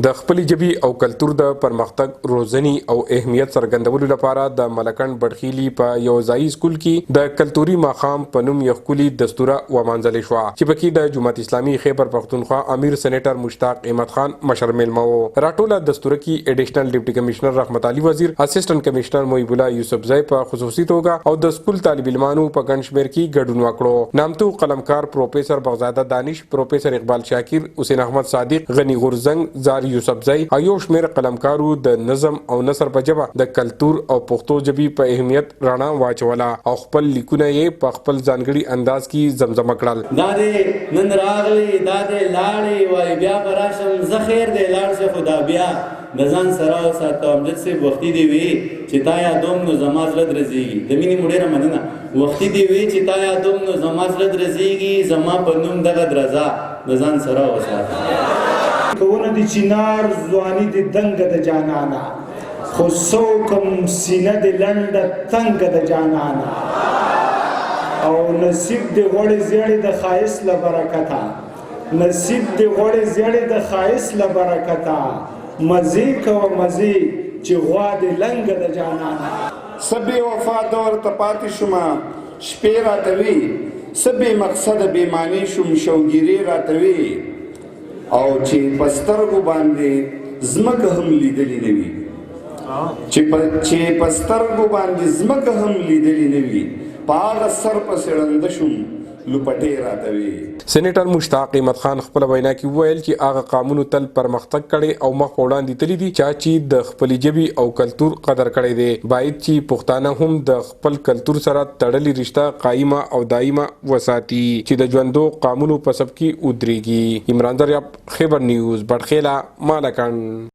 د خپل ژبې او کلتور د پرمختګ روزنی او اهمیت څرګندولو لپاره د ملکند بډخیلی په یو ځایي سکول کې د کلتوري ماښام په نوم یو ښکلي دستوره ومانځلې شوه چې پکې د جماعت اسلامي خیبر پښتونخوا امیر سېنیټر مشتاق احمد خان مشر میلمه و. راټوله دستوره کې ایډیشنل ډیپټي کمشنر رحمت علي وزیر، اسسټنټ کمشنر محیب الله یوسفزئی په خصوصي توګه او د سکول طالب علمانو په ګڼ شمېر کې ګډون وکړو. نامتو قلمکار پروفیسر بغزاده دانش، پروفیسر اقبال شاکر، حسین احمد صادق، غنی غورزنګ، زار یوسفزئی او یو شمېر قلمکارو د نظم او نثر په ژبه د کلتور او پښتو ژبې په اهمیت رڼا واچوله او خپل لیکونه یې په خپل ځانګړي انداز کې زمزمه کړل. دا دې نن راغلی، دا دې لاړې، وایي بیا به راشم، زه خیر دی لاړ شه، خو دا بیا د ځان سره وساته. امجد صاحب وختي دې وي چې تا یادوم نو زما زړه درزېږي. د مینې مو ډېره مننه. وختي دې وي چې تا یادوم نو زما زړه درزېږي، زما په نوم دغه درزه د ځان سره وساته. کونه د چینار ځواني د دنګه د جانانا، خو څوکم سینه د لنډه تنګه د جانانا، او نصیب د غوړې زیړې د ښایست له برکته، نصیب د غوړې زیړې د ښایست له برکته، مزې کوه مزې چې غوا د لنګه د جانانا. څه بې وفا دور ته پاتې شومه، شپې راته وي، څه بې مقصده بې معنی شوم، شوګیرې راته وي، او چې په سترګو باندې ځمکه هم لیدلې نه وي، چې په سترګو باندې ځمکه هم لیدلې نه وي، په هغه سر پسې ړنده شوم لوپټې راته وي. سېنیټر مشتاق احمد خان خپل وینا کې وویل چې هغه قانونو تل پرمختګ کړي او مخ په وړاندې تللي دي. چا چې د خپل ژبې او کلتور قدر کړی دی باید چې پښتانه هم د خپل کلتور سره تړلې رشته قایمه او دایمه وساتي چې د ژوندو قانونو په سب کې ودرېږي. عمران دریاب، خیبر نیوز، بډخیله، مالکند.